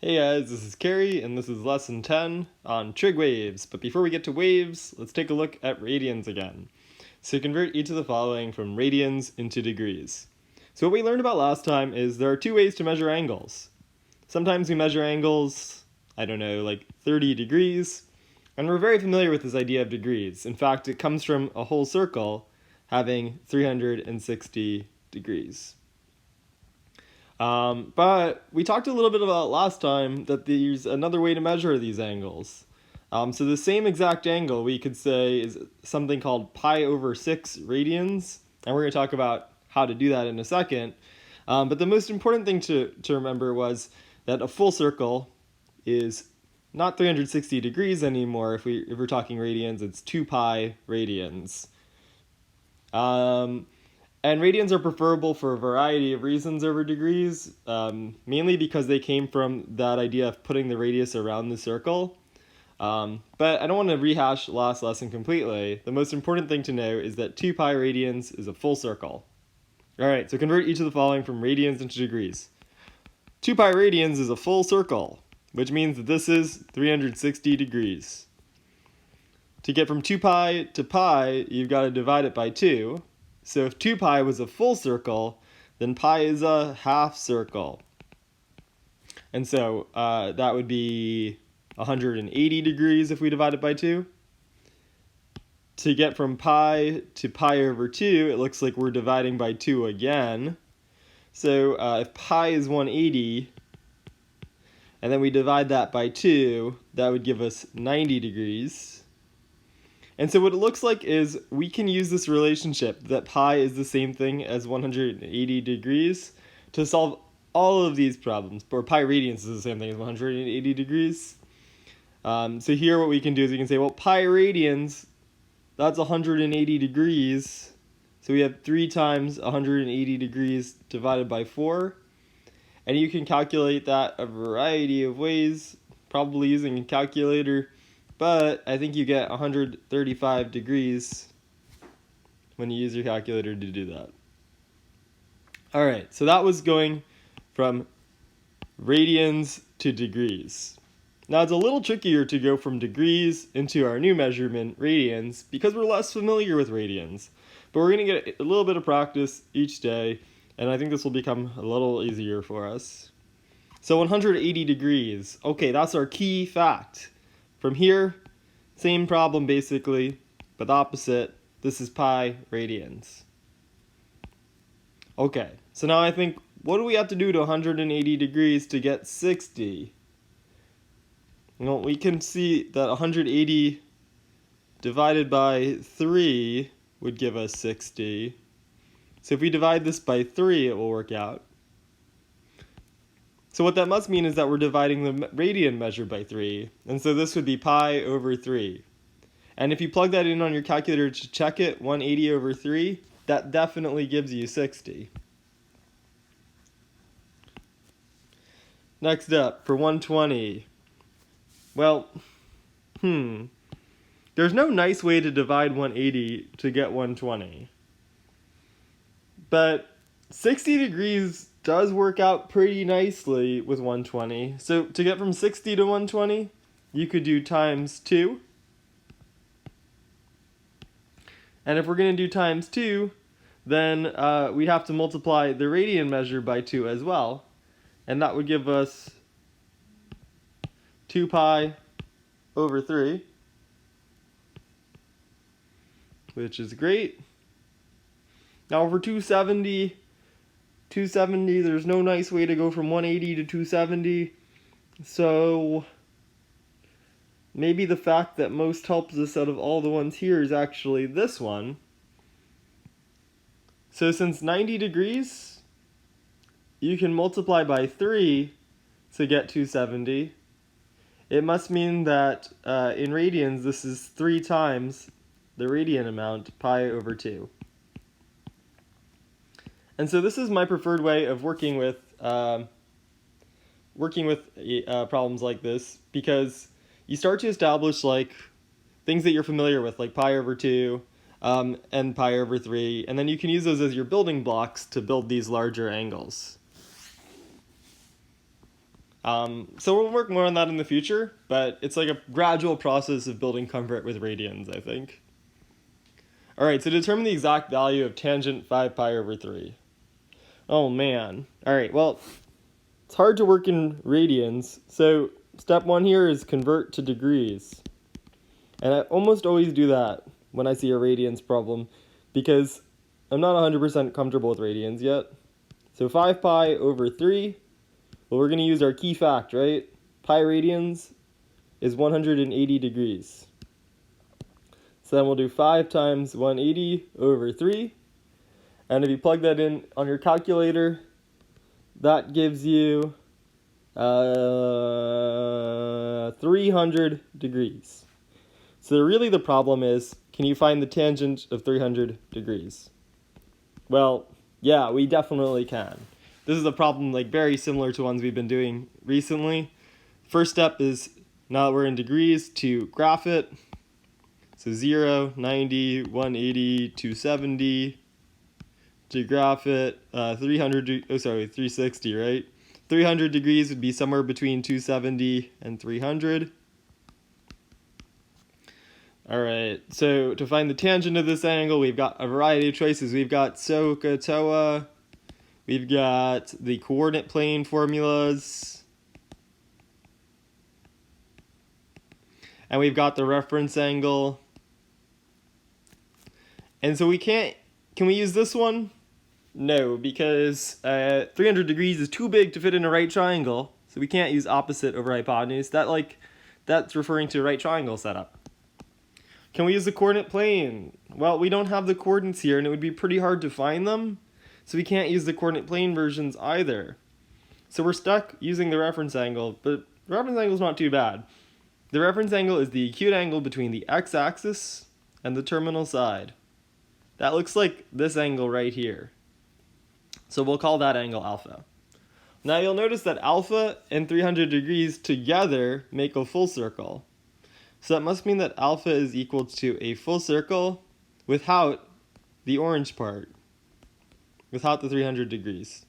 Hey guys, this is Carrie, and this is lesson 10 on trig waves. But before we get to waves, let's take a look at radians again. So convert each of the following from radians into degrees. So what we learned about last time is there are two ways to measure angles. Sometimes we measure angles, like 30 degrees, and we're very familiar with this idea of degrees. In fact, it comes from a whole circle having 360 degrees. But we talked a little bit about last time that there's another way to measure these angles. So the same exact angle we could say is something called pi over 6 radians, and we're going to talk about how to do that in a second. But the most important thing to remember was that a full circle is not 360 degrees anymore. If we're talking radians, it's 2 pi radians. And radians are preferable for a variety of reasons over degrees, mainly because they came from that idea of putting the radius around the circle. But I don't want to rehash last lesson completely. The most important thing to know is that 2 pi radians is a full circle. Alright, so convert each of the following from radians into degrees. 2 pi radians is a full circle, which means that this is 360 degrees. To get from 2 pi to pi, you've got to divide it by 2. So if 2 pi was a full circle, then pi is a half circle. And so that would be 180 degrees if we divide it by 2. To get from pi to pi over 2, it looks like we're dividing by 2 again. So if pi is 180, and then we divide that by 2, that would give us 90 degrees. And so what it looks like is we can use this relationship that pi is the same thing as 180 degrees to solve all of these problems. Or pi radians is the same thing as 180 degrees. So here what we can do is we can say, well, pi radians, that's 180 degrees. So we have 3 times 180 degrees divided by 4. And you can calculate that a variety of ways, probably using a calculator. But I think you get 135 degrees when you use your calculator to do that. Alright, so that was going from radians to degrees. Now it's a little trickier to go from degrees into our new measurement, radians, because we're less familiar with radians. But we're going to get a little bit of practice each day, and I think this will become a little easier for us. So 180 degrees. Okay, that's our key fact. From here, same problem basically, but opposite. This is pi radians. Okay, so now I think, what do we have to do to 180 degrees to get 60? Well, we can see that 180 divided by 3 would give us 60. So if we divide this by 3, it will work out. So what that must mean is that we're dividing the radian measure by 3. And so this would be pi over 3. And if you plug that in on your calculator to check it, 180 over 3, that definitely gives you 60. Next up, for 120. Well, there's no nice way to divide 180 to get 120. But 60 degrees does work out pretty nicely with 120. So to get from 60 to 120, you could do times 2. And if we're going to do times 2, then we have to multiply the radian measure by 2 as well. And that would give us 2 pi over 3, which is great. Now for 270, there's no nice way to go from 180 to 270. So maybe the fact that most helps us out of all the ones here is actually this one. So since 90 degrees, you can multiply by 3 to get 270. It must mean that in radians, this is 3 times the radian amount, pi over 2. And so this is my preferred way of working with problems like this, because you start to establish like things that you're familiar with, like pi over 2 and pi over 3, and then you can use those as your building blocks to build these larger angles. So we'll work more on that in the future, but it's like a gradual process of building comfort with radians, I think. All right, so determine the exact value of tangent 5 pi over 3. Oh man. All right, well, it's hard to work in radians, so step 1 here is convert to degrees. And I almost always do that when I see a radians problem because I'm not 100% comfortable with radians yet. So 5 pi over 3, well, we're going to use our key fact, right? Pi radians is 180 degrees. So then we'll do 5 times 180 over 3. And if you plug that in on your calculator, that gives you 300 degrees. So really the problem is, can you find the tangent of 300 degrees? Well, yeah, we definitely can. This is a problem like very similar to ones we've been doing recently. First step is, now that we're in degrees, to graph it. So 0, 90, 180, 270. To graph it, 360, right? 300 degrees would be somewhere between 270 and 300. All right, so to find the tangent of this angle, we've got a variety of choices. We've got SOHCAHTOA, we've got the coordinate plane formulas, and we've got the reference angle. And so can we use this one? No, because 300 degrees is too big to fit in a right triangle, so we can't use opposite over hypotenuse. That's referring to a right triangle setup. Can we use the coordinate plane? Well, we don't have the coordinates here, and it would be pretty hard to find them, so we can't use the coordinate plane versions either. So we're stuck using the reference angle, but the reference angle is not too bad. The reference angle is the acute angle between the x-axis and the terminal side. That looks like this angle right here. So we'll call that angle alpha. Now you'll notice that alpha and 300 degrees together make a full circle. So that must mean that alpha is equal to a full circle without the orange part, without the 300 degrees.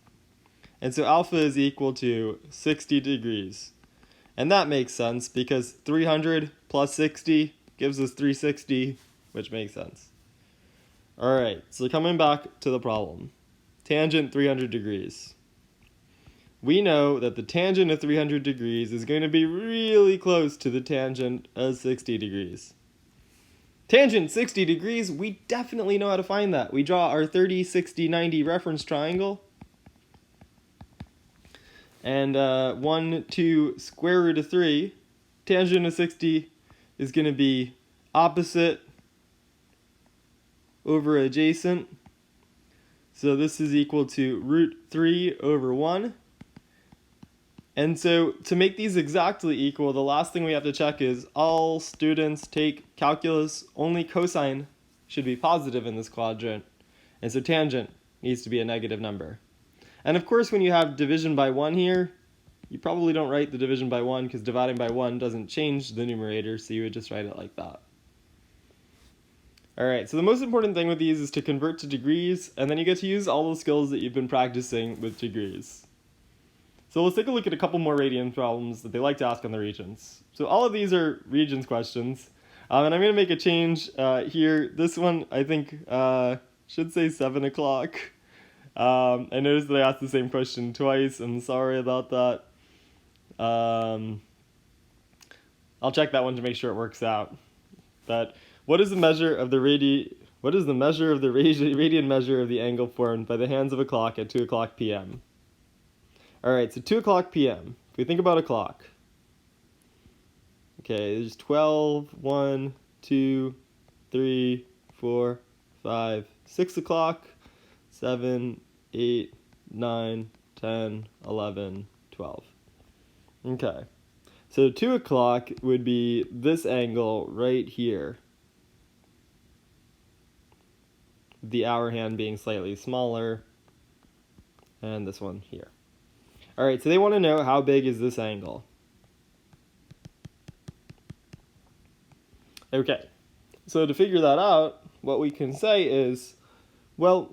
And so alpha is equal to 60 degrees. And that makes sense because 300 plus 60 gives us 360, which makes sense. All right, so coming back to the problem. Tangent 300 degrees. We know that the tangent of 300 degrees is going to be really close to the tangent of 60 degrees. Tangent 60 degrees, we definitely know how to find that. We draw our 30, 60, 90 reference triangle. And 1, 2, square root of 3. Tangent of 60 is going to be opposite over adjacent. So this is equal to root 3 over 1. And so to make these exactly equal, the last thing we have to check is all students take calculus, only cosine should be positive in this quadrant. And so tangent needs to be a negative number. And of course, when you have division by 1 here, you probably don't write the division by 1 because dividing by 1 doesn't change the numerator, so you would just write it like that. Alright, so the most important thing with these is to convert to degrees, and then you get to use all the skills that you've been practicing with degrees. So let's take a look at a couple more radian problems that they like to ask on the regions. So all of these are regions questions, and I'm going to make a change here. This one, I think, should say 7 o'clock. I noticed that I asked the same question twice. I'm sorry about that. I'll check that one to make sure it works out. But what is the measure of the radian measure of the angle formed by the hands of a clock at 2 o'clock p.m.? All right, so 2 o'clock p.m. If we think about a clock. Okay, there's 12, 1, 2, 3, 4, 5, 6 o'clock, 7, 8, 9, 10, 11, 12. Okay, so 2 o'clock would be this angle right here. The hour hand being slightly smaller, and this one here. All right, so they want to know how big is this angle. Okay, so to figure that out, what we can say is, well,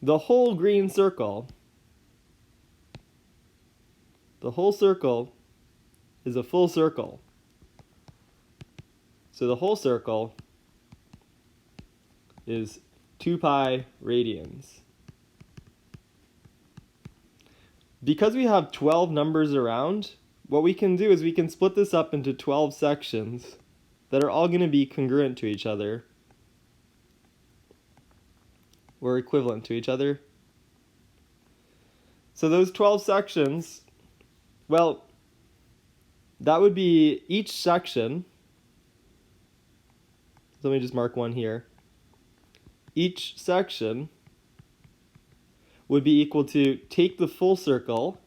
the whole green circle the whole circle is a full circle. So the whole circle is 2 pi radians. Because we have 12 numbers around, what we can do is we can split this up into 12 sections that are all going to be congruent to each other, or equivalent to each other. So those 12 sections, well, that would be each section. So let me just mark one here. Each section would be equal to take the full circle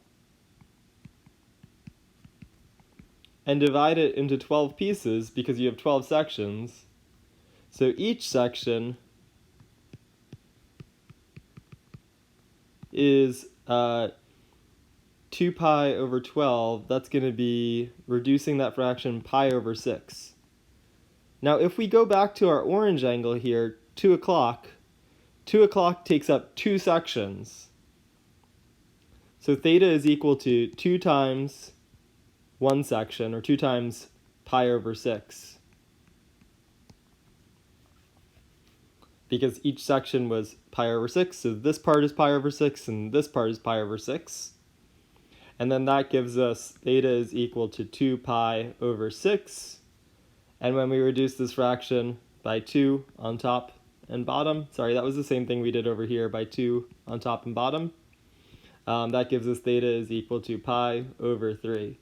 and divide it into 12 pieces because you have 12 sections. So each section is 2 pi over 12. That's going to be reducing that fraction pi over 6. Now if we go back to our orange angle here, 2 o'clock, 2 o'clock takes up 2 sections. So theta is equal to 2 times 1 section, or 2 times pi over 6. Because each section was pi over 6, so this part is pi over 6, and this part is pi over 6. And then that gives us theta is equal to 2 pi over 6. And when we reduce this fraction by 2 on top and bottom, sorry, that was the same thing we did over here by 2 on top and bottom, that gives us theta is equal to pi over 3.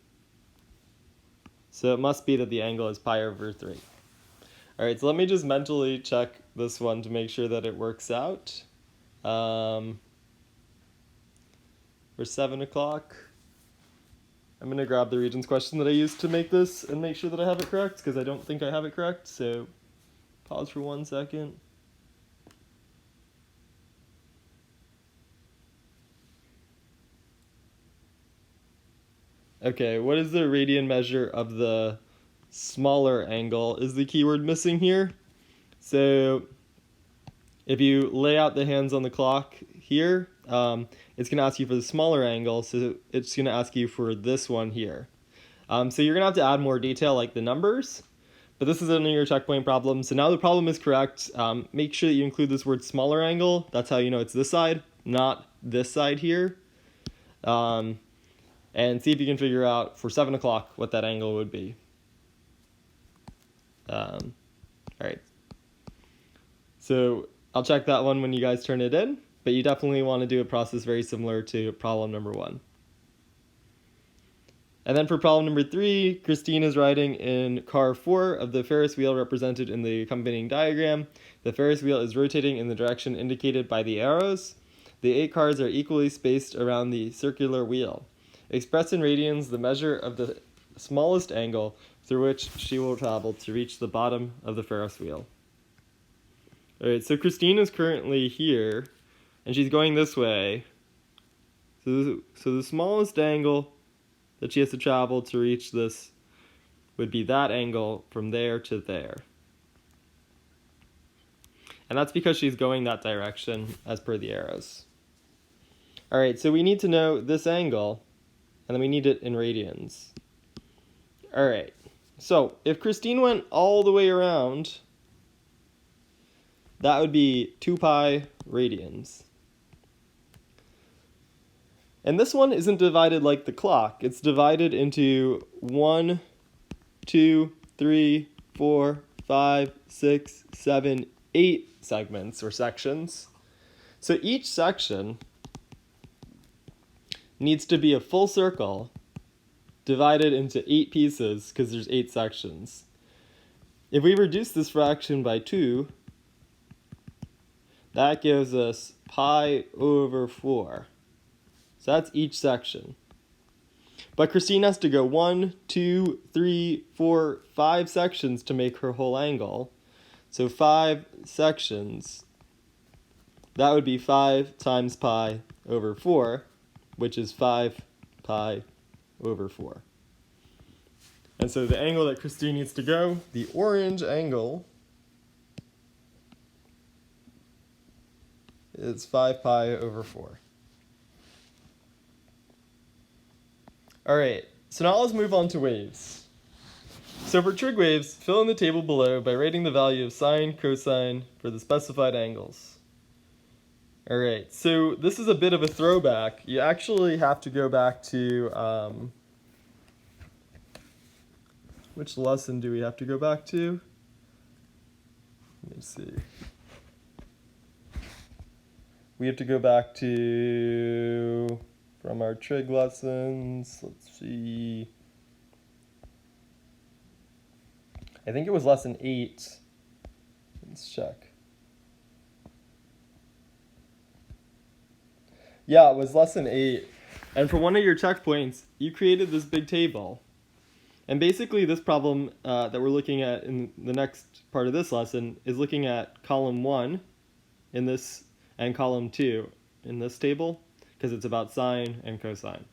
So it must be that the angle is pi over 3. All right, so let me just mentally check this one to make sure that it works out. For 7 o'clock, I'm going to grab the Regents question that I used to make this and make sure that I have it correct, because I don't think I have it correct. So pause for 1 second. Okay, what is the radian measure of the smaller angle is the keyword missing here. So if you lay out the hands on the clock here, it's going to ask you for the smaller angle, so it's going to ask you for this one here. So you're going to have to add more detail like the numbers, but this is a your checkpoint problem. So now the problem is correct. Make sure that you include this word smaller angle. That's how you know it's this side, not this side here. And see if you can figure out for 7 o'clock what that angle would be. All right. So I'll check that one when you guys turn it in, but you definitely want to do a process very similar to problem number 1. And then for problem number 3, Christine is riding in car 4 of the Ferris wheel represented in the accompanying diagram. The Ferris wheel is rotating in the direction indicated by the arrows. The 8 cars are equally spaced around the circular wheel. Express in radians the measure of the smallest angle through which she will travel to reach the bottom of the Ferris wheel. Alright, so Christine is currently here, and she's going this way. So the smallest angle that she has to travel to reach this would be that angle from there to there. And that's because she's going that direction as per the arrows. Alright, so we need to know this angle, and then we need it in radians. Alright, so if Christine went all the way around, that would be 2 pi radians. And this one isn't divided like the clock. It's divided into 1, 2, 3, 4, 5, 6, 7, 8 segments or sections. So each section needs to be a full circle divided into 8 pieces because there's 8 sections. If we reduce this fraction by 2, that gives us pi over 4. So that's each section. But Christine has to go 1, 2, 3, 4, 5 sections to make her whole angle. So 5 sections. That would be 5 times pi over 4, which is 5 pi over 4. And so the angle that Christine needs to go, the orange angle, is 5 pi over 4. Alright, so now let's move on to waves. So for trig waves, fill in the table below by writing the value of sine, cosine for the specified angles. Alright, so this is a bit of a throwback. You actually have to go back to, which lesson do we have to go back to? Let me see. We have to go back to, from our trig lessons, let's see. I think it was lesson 8. Let's check. Yeah, it was lesson 8. And for one of your checkpoints, you created this big table. And basically this problem that we're looking at in the next part of this lesson is looking at column 1 in this and column 2 in this table, because it's about sine and cosine.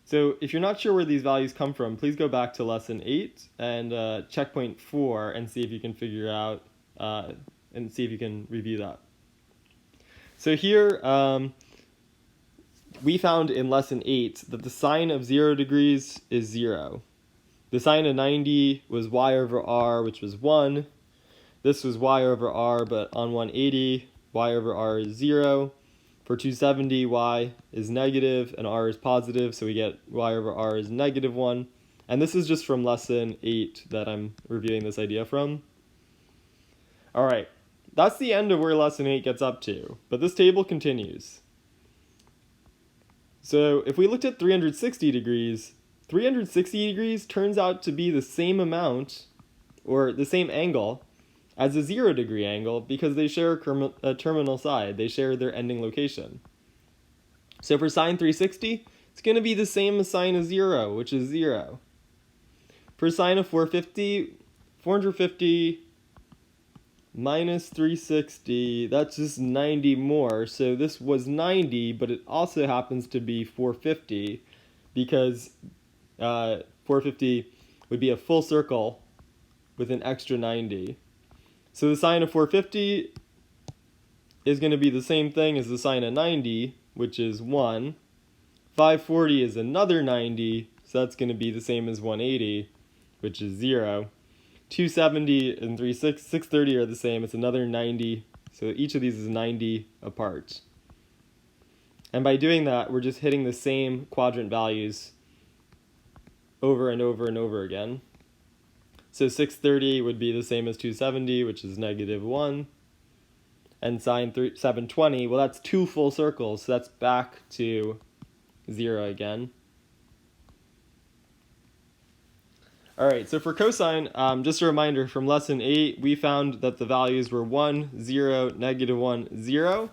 So if you're not sure where these values come from, please go back to lesson 8 and checkpoint 4 and see if you can figure out and see if you can review that. So here we found in lesson 8 that the sine of 0 degrees is 0. The sine of 90 was y over r, which was 1. This was y over r, but on 180, y over r is 0. For 270, y is negative and r is positive, so we get y over r is negative 1. And this is just from lesson 8 that I'm reviewing this idea from. All right, that's the end of where lesson 8 gets up to, but this table continues. So if we looked at 360 degrees, 360 degrees turns out to be the same amount, or the same angle, as a 0 degree angle because they share a terminal side. They share their ending location. So for sine 360, it's going to be the same as sine of 0, which is 0. For sine of 450, 450 minus 360, that's just 90 more. So this was 90, but it also happens to be 450 because 450 would be a full circle with an extra 90. So the sine of 450 is going to be the same thing as the sine of 90, which is 1. 540 is another 90, so that's going to be the same as 180, which is 0. 270 and 630 are the same. It's another 90, so each of these is 90 apart. And by doing that, we're just hitting the same quadrant values over and over and over again. So 630 would be the same as 270, which is negative 1. And sine 720, well, that's 2 full circles, so that's back to 0 again. All right, so for cosine, just a reminder from lesson 8, we found that the values were 1, 0, negative 1, 0.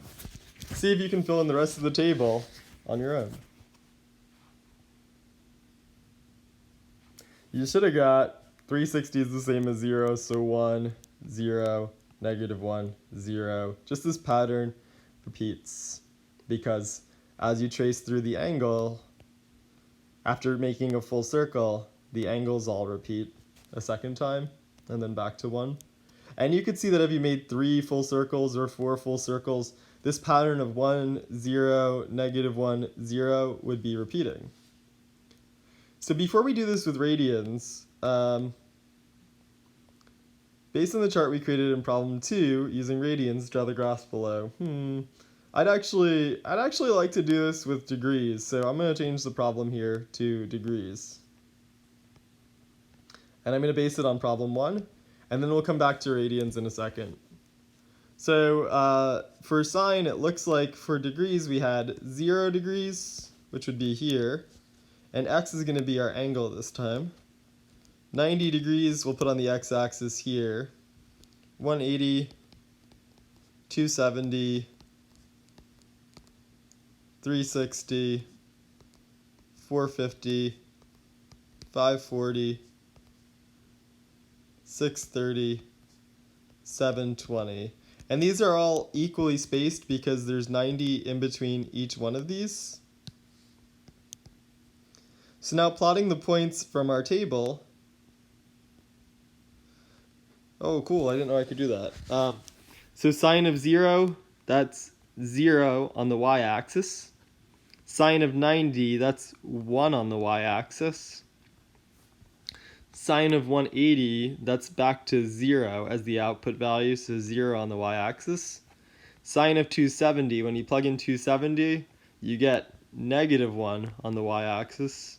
See if you can fill in the rest of the table on your own. You should have got 360 is the same as 0, so 1, 0, negative 1, 0. Just this pattern repeats because as you trace through the angle, after making a full circle, the angles all repeat a second time and then back to 1. And you could see that if you made 3 full circles or 4 full circles, this pattern of 1, 0, negative 1, 0 would be repeating. So before we do this with radians, based on the chart we created in problem 2, using radians, draw the graphs below. I'd actually like to do this with degrees, so I'm going to change the problem here to degrees. And I'm going to base it on problem 1, and then we'll come back to radians in a second. So for sine, it looks like for degrees we had 0 degrees, which would be here, and x is going to be our angle this time. 90 degrees we'll put on the x-axis here. 180, 270, 360, 450, 540, 630, 720. And these are all equally spaced because there's 90 in between each one of these. So now plotting the points from our table. Oh, cool, I didn't know I could do that. So sine of 0, that's 0 on the y-axis. Sine of 90, that's 1 on the y-axis. Sine of 180, that's back to 0 as the output value, so 0 on the y-axis. Sine of 270, when you plug in 270, you get -1 on the y-axis.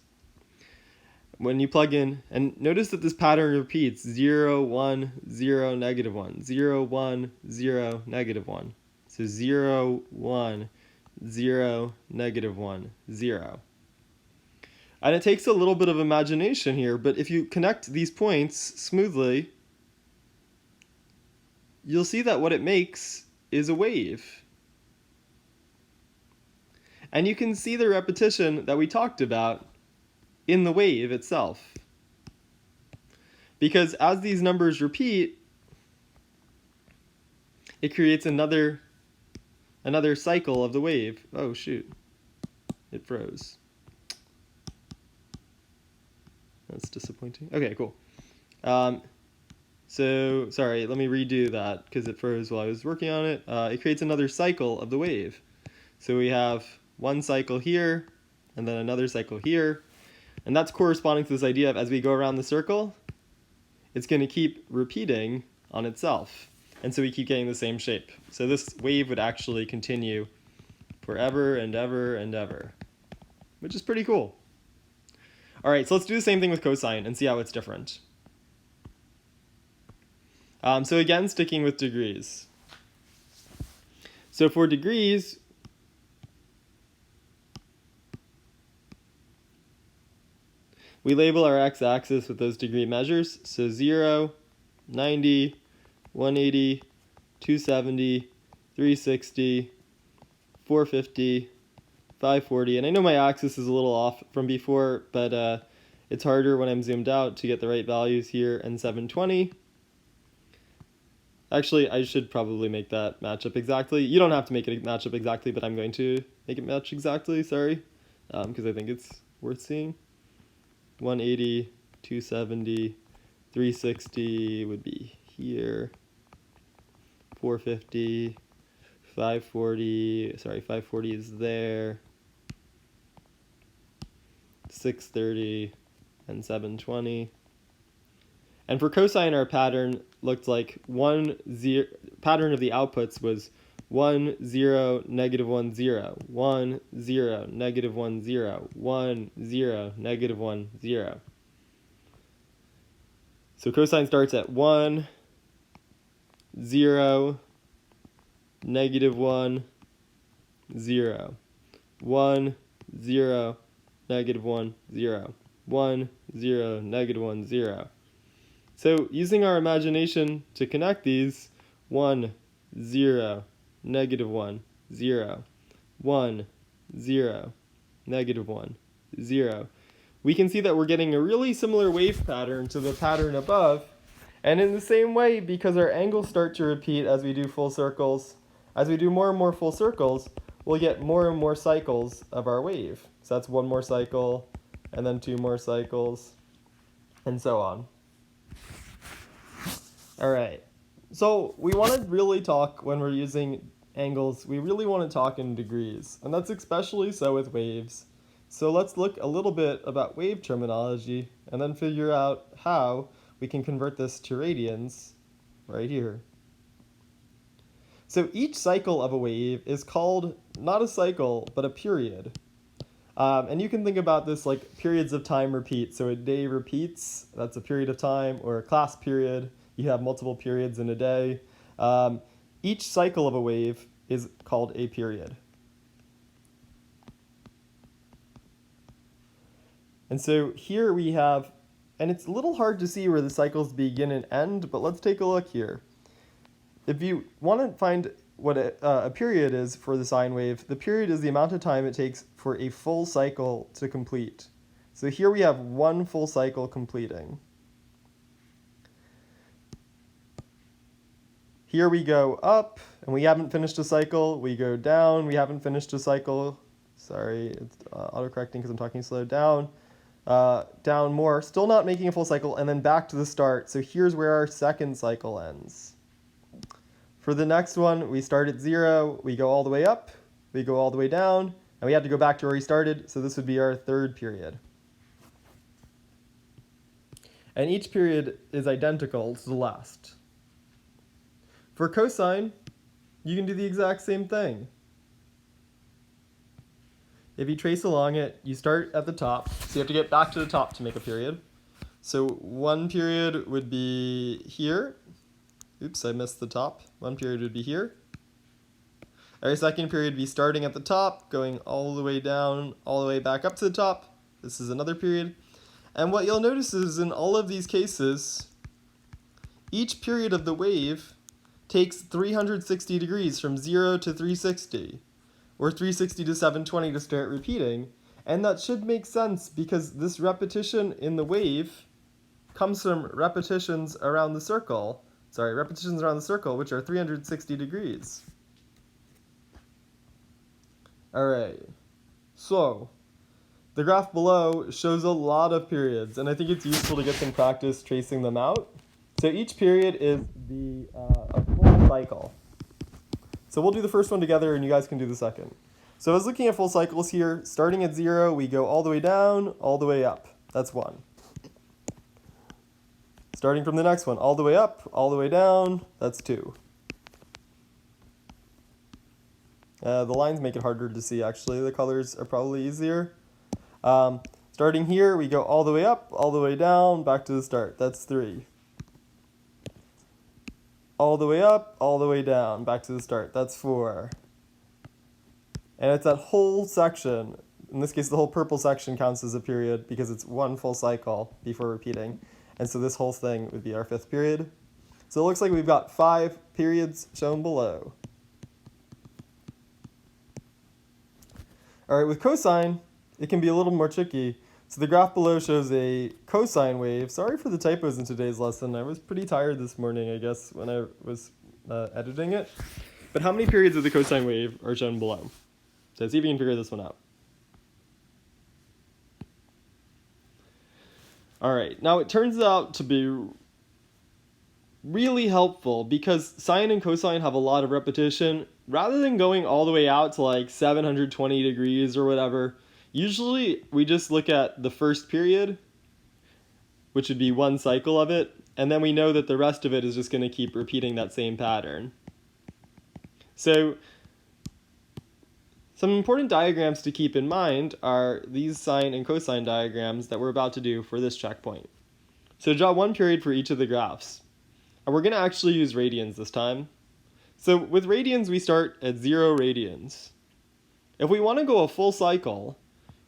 When you plug in, and notice that this pattern repeats 0, 1, 0, -1, 0, 1, 0, -1. So 0, 1, 0, -1, 0. And it takes a little bit of imagination here, but if you connect these points smoothly, you'll see that what it makes is a wave. And you can see the repetition that we talked about in the wave itself. Because as these numbers repeat, it creates another cycle of the wave. Oh shoot, it froze. That's disappointing. Okay, cool. So, sorry, let me redo that because it froze while I was working on it. It creates another cycle of the wave. So we have one cycle here, and then another cycle here. And that's corresponding to this idea of as we go around the circle, it's going to keep repeating on itself. And so we keep getting the same shape. So this wave would actually continue forever and ever and ever, which is pretty cool. All right, so let's do the same thing with cosine and see how it's different. So again, sticking with degrees. So for degrees, we label our x-axis with those degree measures. So 0, 90, 180, 270, 360, 450, 540. And I know my axis is a little off from before, but it's harder when I'm zoomed out to get the right values here, and 720. Actually, I should probably make that match up exactly. You don't have to make it match up exactly, but I'm going to make it match exactly, sorry, because I think it's worth seeing. 180, 270, 360 would be here. 450, 540, sorry, 540 is there. 630, and 720. And for cosine, our pattern looked like pattern of the outputs was 1, 0, -1, 0, 1, 0, -1, 0, 1, 0, -1, 0. So cosine starts at 1, 0, -1, 0, 1, 0, -1, 0, 1, 0, -1, 0. So using our imagination to connect these, 1, 0, -1, 0, 1, 0, -1, 0. We can see that we're getting a really similar wave pattern to the pattern above. And in the same way, because our angles start to repeat as we do full circles, as we do more and more full circles, we'll get more and more cycles of our wave. So that's one more cycle, and then 2 more cycles, and so on. All right, so we want to really talk, when we're using angles, we really want to talk in degrees, and that's especially so with waves. So let's look a little bit about wave terminology, and then figure out how we can convert this to radians right here. So each cycle of a wave is called not a cycle, but a period. And you can think about this like periods of time repeat. So a day repeats, that's a period of time, or a class period. You have multiple periods in a day. Each cycle of a wave is called a period. And so here we have, and it's a little hard to see where the cycles begin and end, but let's take a look here. If you want to find what a period is for the sine wave, the period is the amount of time it takes for a full cycle to complete. So here we have one full cycle completing. Here we go up, and we haven't finished a cycle. We go down, we haven't finished a cycle. Sorry, it's autocorrecting because I'm talking slow. Down, down more, still not making a full cycle, and then back to the start. So here's where our second cycle ends. For the next one, we start at 0, we go all the way up, we go all the way down, And we had to go back to where we started, so this would be our third period. And each period is identical to the last. For cosine, you can do the exact same thing. If you trace along it, you start at the top, so you have to get back to the top to make a period. So one period would be here. Oops, I missed the top. One period would be here. Our second period would be starting at the top, going all the way down, all the way back up to the top. This is another period. And what you'll notice is in all of these cases, each period of the wave takes 360 degrees from 0 to 360, or 360 to 720 to start repeating. And that should make sense because this repetition in the wave comes from repetitions around the circle, which are 360 degrees. All right, so the graph below shows a lot of periods, and I think it's useful to get some practice tracing them out. So each period is a full cycle. So we'll do the first one together, and you guys can do the second. So I was looking at full cycles here. Starting at 0, we go all the way down, all the way up. That's 1. Starting from the next one, all the way up, all the way down, that's 2. The lines make it harder to see, actually. The colors are probably easier. Starting here, we go all the way up, all the way down, back to the start. That's 3. All the way up, all the way down, back to the start. That's 4. And it's that whole section. In this case, the whole purple section counts as a period because it's one full cycle before repeating. And so this whole thing would be our fifth period. So it looks like we've got 5 periods shown below. All right, with cosine, it can be a little more tricky. So the graph below shows a cosine wave. Sorry for the typos in today's lesson. I was pretty tired this morning, I guess, when I was editing it. But how many periods of the cosine wave are shown below? So let's see if you can figure this one out. All right, now it turns out to be really helpful because sine and cosine have a lot of repetition. Rather than going all the way out to like 720 degrees or whatever, usually we just look at the first period, which would be one cycle of it, and then we know that the rest of it is just going to keep repeating that same pattern. So some important diagrams to keep in mind are these sine and cosine diagrams that we're about to do for this checkpoint. So draw one period for each of the graphs. And we're going to actually use radians this time. So with radians, we start at 0 radians. If we want to go a full cycle,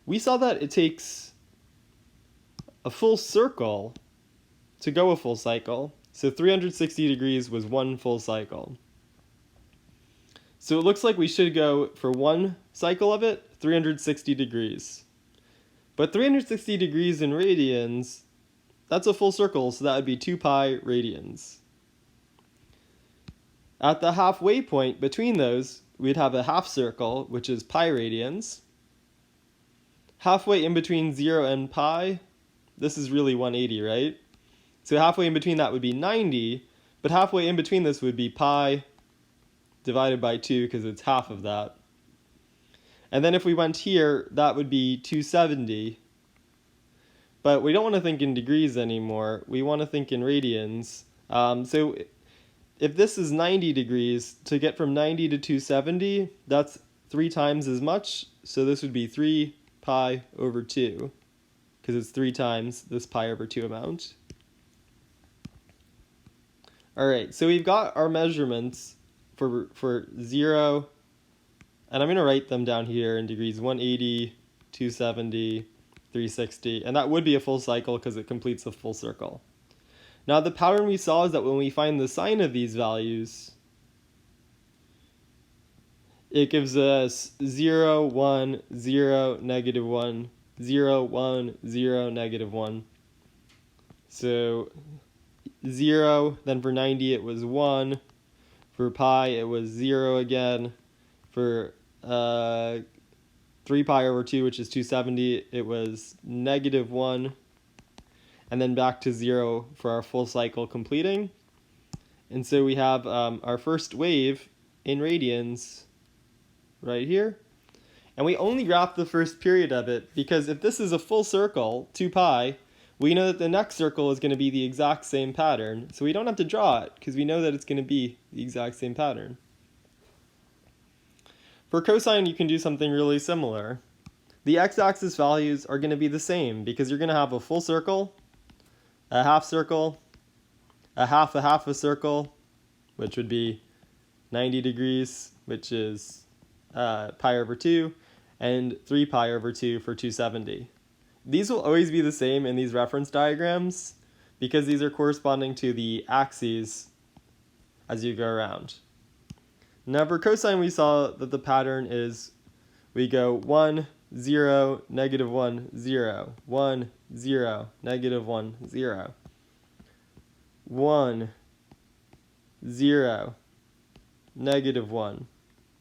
we saw that it takes a full circle to go a full cycle. So 360 degrees was one full cycle. So it looks like we should go for one cycle of it, 360 degrees. But 360 degrees in radians, that's a full circle, so that would be 2 pi radians. At the halfway point between those, we'd have a half circle, which is pi radians. Halfway in between 0 and pi, this is really 180, right? So halfway in between that would be 90, but halfway in between this would be pi divided by 2 because it's half of that. And then if we went here, that would be 270. But we don't want to think in degrees anymore. We want to think in radians. So if this is 90 degrees, to get from 90 to 270, that's 3 times as much. So this would be 3 pi over 2, because it's 3 times this pi over 2 amount. All right, so we've got our measurements for 0, and I'm going to write them down here in degrees: 180, 270, 360, and that would be a full cycle because it completes a full circle. Now the pattern we saw is that when we find the sine of these values, it gives us 0, 1, 0, negative 1, 0, 1, 0, negative 1. So 0, then for 90 it was 1, for pi it was 0 again, for 3 pi over 2, which is 270, it was negative 1, and then back to 0 for our full cycle completing. And so we have our first wave in radians right here. And we only graph the first period of it because if this is a full circle, 2 pi, we know that the next circle is going to be the exact same pattern. So we don't have to draw it because we know that it's going to be the exact same pattern. For cosine, you can do something really similar. The x-axis values are going to be the same because you're going to have a full circle, a half a circle, which would be 90 degrees, which is pi over 2, and 3 pi over 2 for 270. These will always be the same in these reference diagrams because these are corresponding to the axes as you go around. Now for cosine, we saw that the pattern is we go 1, 0, negative 1, 0, 1, 0, negative 1, 0, 1, 0, negative 1,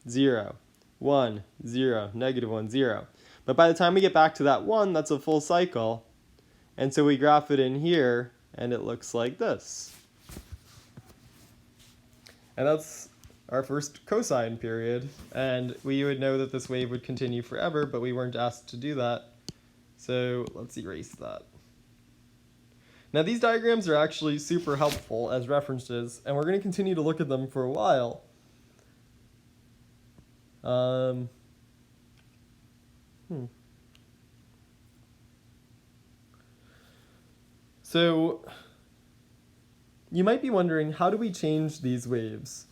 0, 1, 0, negative 1, 0. But by the time we get back to that 1, that's a full cycle. And so we graph it in here, and it looks like this. And that's our first cosine period. And we would know that this wave would continue forever, but we weren't asked to do that. So let's erase that. Now these diagrams are actually super helpful as references, and we're going to continue to look at them for a while. So you might be wondering, how do we change these waves?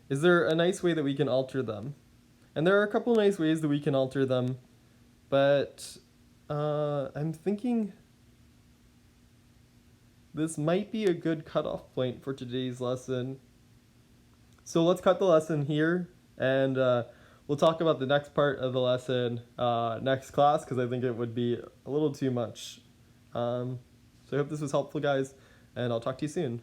Is there a nice way that we can alter them? And there are a couple nice ways that we can alter them, but I'm thinking this might be a good cutoff point for today's lesson. So let's cut the lesson here, and we'll talk about the next part of the lesson next class, because I think it would be a little too much. So I hope this was helpful, guys, and I'll talk to you soon.